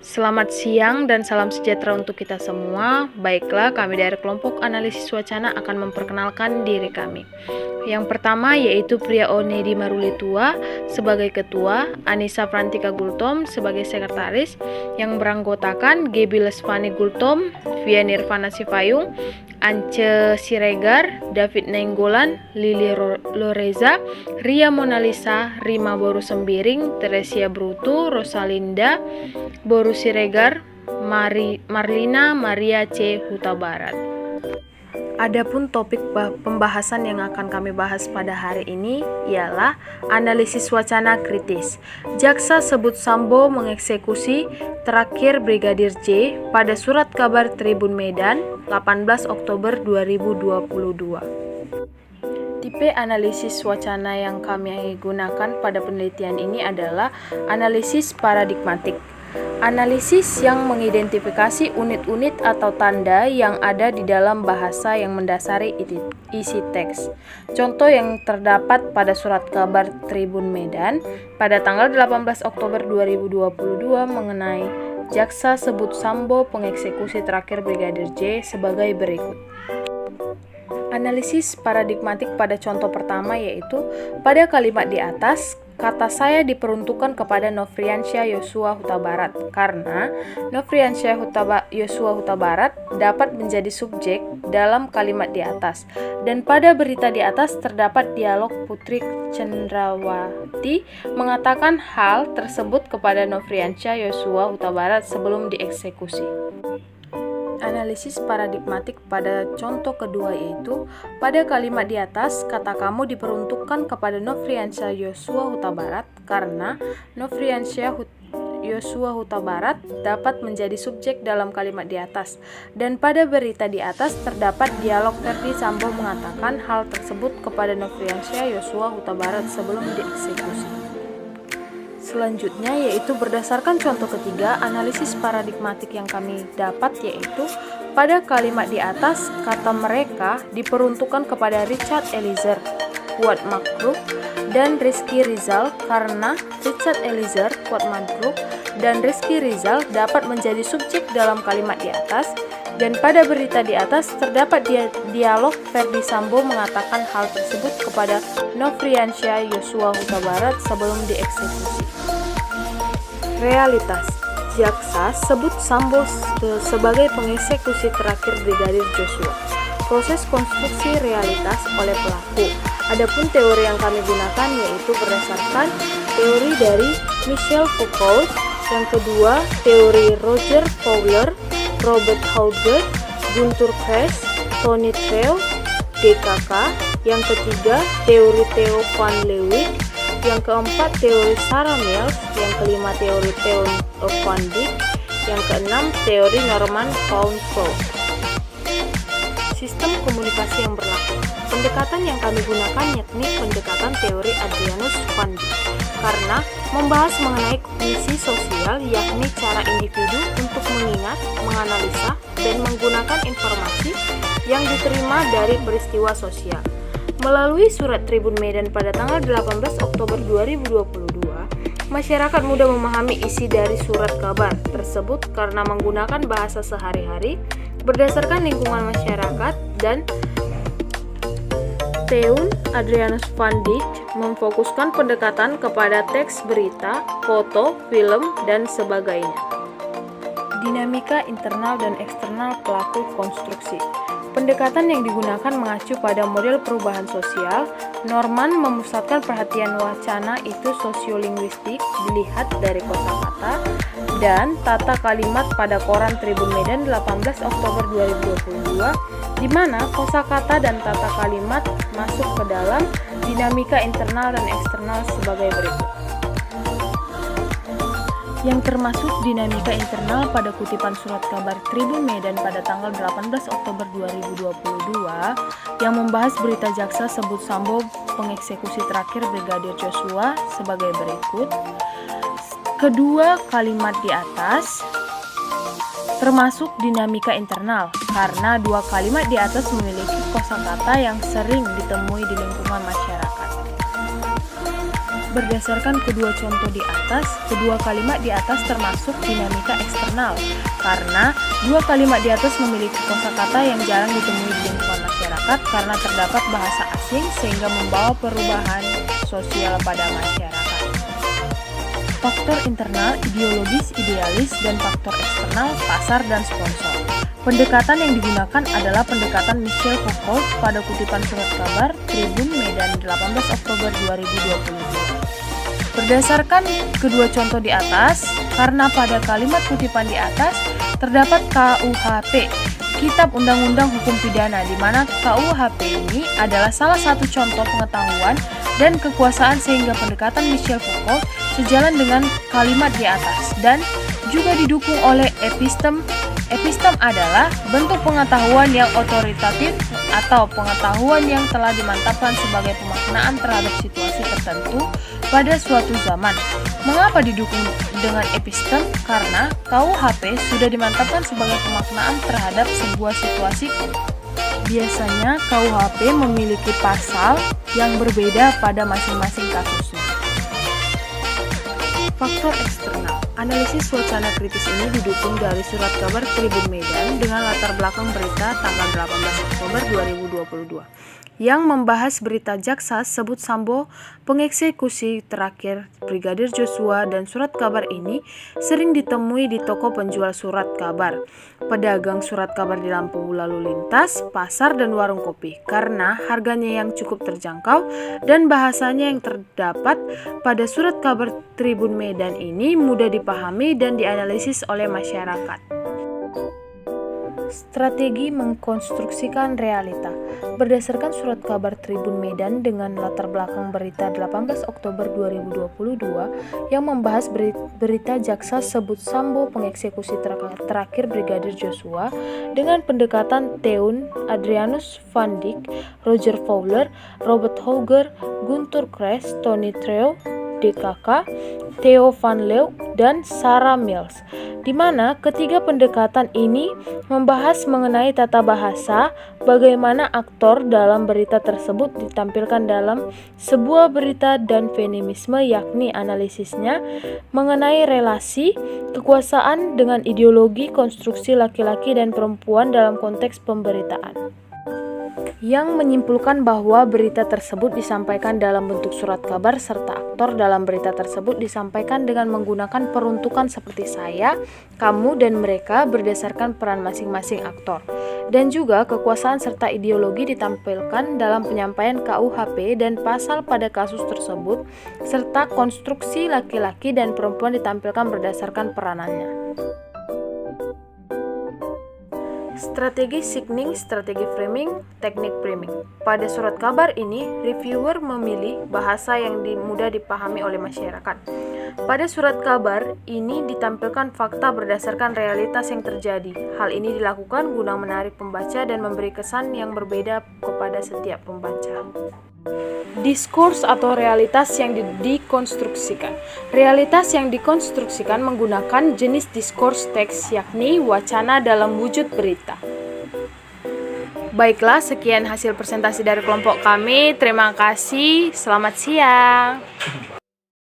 Selamat siang dan salam sejahtera untuk kita semua. Baiklah, kami dari kelompok analisis wacana akan memperkenalkan diri kami. Yang pertama yaitu Priya Onedi Marulitua sebagai ketua, Anissa Frantika Gultom sebagai sekretaris, yang beranggotakan Gebi Lesvani Gultom, Via Nirvana Sifayung, Ance Siregar, David Nenggolan, Lili Loreza, Ria Monalisa, Rima Boru Sembiring, Teresia Brutu, Rosalinda Boru Siregar, Marlina Maria C. Huta Barat. Adapun topik pembahasan yang akan kami bahas pada hari ini ialah analisis wacana kritis. Jaksa sebut Sambo mengeksekusi terakhir Brigadir J pada surat kabar Tribun Medan 18 Oktober 2022. Tipe analisis wacana yang kami gunakan pada penelitian ini adalah analisis paradigmatik. Analisis yang mengidentifikasi unit-unit atau tanda yang ada di dalam bahasa yang mendasari isi teks. Contoh yang terdapat pada surat kabar Tribun Medan pada tanggal 18 Oktober 2022 mengenai Jaksa sebut Sambo pengeksekusi terakhir Brigadir J sebagai berikut. Analisis paradigmatik pada contoh pertama yaitu pada kalimat di atas, kata saya diperuntukkan kepada Nofriansyah Yosua Huta Barat karena Nofriansyah Yosua Huta Barat dapat menjadi subjek dalam kalimat di atas. Dan pada berita di atas terdapat dialog Putri Cendrawati mengatakan hal tersebut kepada Nofriansyah Yosua Huta Barat sebelum dieksekusi. Analisis paradigmatik pada contoh kedua yaitu pada kalimat di atas kata kamu diperuntukkan kepada Nofriansyah Yosua Huta Barat karena Nofriansyah Yosua Huta Barat dapat menjadi subjek dalam kalimat di atas. Dan pada berita di atas terdapat dialog Ferdi Sambo mengatakan hal tersebut kepada Nofriansyah Yosua Huta Barat sebelum dieksekusi. Selanjutnya yaitu berdasarkan contoh ketiga, analisis paradigmatik yang kami dapat yaitu pada kalimat di atas kata mereka diperuntukkan kepada Richard Eliezer, Kuat Makruf, dan Rizky Rizal karena Richard Eliezer, Kuat Makruf, dan Rizky Rizal dapat menjadi subjek dalam kalimat di atas. Dan pada berita di atas terdapat dialog Ferdi Sambo mengatakan hal tersebut kepada Nofriansyah Yosua Huta Barat sebelum dieksekusi. Realitas. Jaksa sebut Sambo sebagai pengeksekusi terakhir Brigadir Joshua. Proses konstruksi realitas oleh pelaku. Adapun teori yang kami gunakan yaitu berdasarkan teori dari Michel Foucault, yang kedua teori Roger Fowler, Robert Hauger, Guntur Kress, Tony Treu, DKK, yang ketiga teori Theo van Leeuwenhoek, yang keempat teori Sarah Mills, yang kelima teori Theo van Dijk, yang keenam teori Norman von Fock. Sistem komunikasi yang berlaku. Pendekatan yang kami gunakan yakni pendekatan teori Adrianus van Dijk karena membahas mengenai kognisi sosial, yakni cara individu untuk mengingat, menganalisa, dan menggunakan informasi yang diterima dari peristiwa sosial. Melalui surat Tribun Medan pada tanggal 18 Oktober 2022, masyarakat mudah memahami isi dari surat kabar tersebut karena menggunakan bahasa sehari-hari berdasarkan lingkungan masyarakat. Dan Theun Adrianus van Dijk memfokuskan pendekatan kepada teks berita, foto, film, dan sebagainya. Dinamika internal dan eksternal pelaku konstruksi. Pendekatan yang digunakan mengacu pada model perubahan sosial. Norman memusatkan perhatian wacana itu sosiolinguistik dilihat dari kosakata dan tata kalimat pada koran Tribun Medan 18 Oktober 2022, di mana kosakata dan tata kalimat masuk ke dalam dinamika internal dan eksternal sebagai berikut. Yang termasuk dinamika internal pada kutipan surat kabar Tribun Medan pada tanggal 18 Oktober 2022 yang membahas berita jaksa sebut Sambo pengeksekusi terakhir Brigadir Joshua sebagai berikut. Kedua kalimat di atas termasuk dinamika internal karena dua kalimat di atas memiliki kosakata yang sering ditemui di lingkungan masyarakat. Berdasarkan kedua contoh di atas, kedua kalimat di atas termasuk dinamika eksternal karena dua kalimat di atas memiliki kosakata yang jarang ditemui di lingkungan masyarakat karena terdapat bahasa asing sehingga membawa perubahan sosial pada masyarakat. Faktor internal, ideologis, idealis, dan faktor eksternal, pasar dan sponsor. Pendekatan yang digunakan adalah pendekatan Michel Foucault pada kutipan surat kabar Tribun Medan 18 Oktober 2022. Berdasarkan kedua contoh di atas, karena pada kalimat kutipan di atas terdapat KUHP, Kitab Undang-Undang Hukum Pidana, di mana KUHP ini adalah salah satu contoh pengetahuan dan kekuasaan sehingga pendekatan Michel Foucault sejalan dengan kalimat di atas dan juga didukung oleh epistem. Epistem adalah bentuk pengetahuan yang otoritatif atau pengetahuan yang telah dimantapkan sebagai pemaknaan terhadap situasi tertentu pada suatu zaman. Mengapa didukung dengan epistem? Karena KUHP sudah dimantapkan sebagai pemaknaan terhadap sebuah situasi. Biasanya KUHP memiliki pasal yang berbeda pada masing-masing kasusnya. Faktor eksternal. Analisis wacana kritis ini didukung dari surat kabar Tribun Medan dengan latar belakang berita tanggal 18 Oktober 2022 yang membahas berita jaksa sebut Sambo pengeksekusi terakhir Brigadir Joshua, dan surat kabar ini sering ditemui di toko penjual surat kabar, pedagang surat kabar di lampu lalu lintas, pasar, dan warung kopi karena harganya yang cukup terjangkau dan bahasanya yang terdapat pada surat kabar Tribun Medan ini mudah dipahami dan dianalisis oleh masyarakat. Strategi mengkonstruksikan realita. Berdasarkan surat kabar Tribun Medan dengan latar belakang berita 18 Oktober 2022 yang membahas berita jaksa sebut Sambo pengeksekusi terakhir Brigadir Joshua dengan pendekatan Theun, Adrianus van Dyk, Roger Fowler, Robert Hauger, Guntur Kress, Tony Treu, DKK, Theo van Leeuw, dan Sarah Mills, di mana ketiga pendekatan ini membahas mengenai tata bahasa, bagaimana aktor dalam berita tersebut ditampilkan dalam sebuah berita, dan feminisme, yakni analisisnya mengenai relasi kekuasaan dengan ideologi konstruksi laki-laki dan perempuan dalam konteks pemberitaan, yang menyimpulkan bahwa berita tersebut disampaikan dalam bentuk surat kabar serta aktor dalam berita tersebut disampaikan dengan menggunakan peruntukan seperti saya, kamu, dan mereka berdasarkan peran masing-masing aktor, dan juga kekuasaan serta ideologi ditampilkan dalam penyampaian KUHP dan pasal pada kasus tersebut serta konstruksi laki-laki dan perempuan ditampilkan berdasarkan peranannya. Strategi signing, strategi framing, teknik framing. Pada surat kabar ini, reviewer memilih bahasa yang mudah dipahami oleh masyarakat. Pada surat kabar ini ditampilkan fakta berdasarkan realitas yang terjadi. Hal ini dilakukan guna menarik pembaca dan memberi kesan yang berbeda kepada setiap pembaca. Diskurs atau realitas yang dikonstruksikan. Realitas yang dikonstruksikan menggunakan jenis diskurs teks, yakni wacana dalam wujud berita. Baiklah, sekian hasil presentasi dari kelompok kami. Terima kasih. Selamat siang.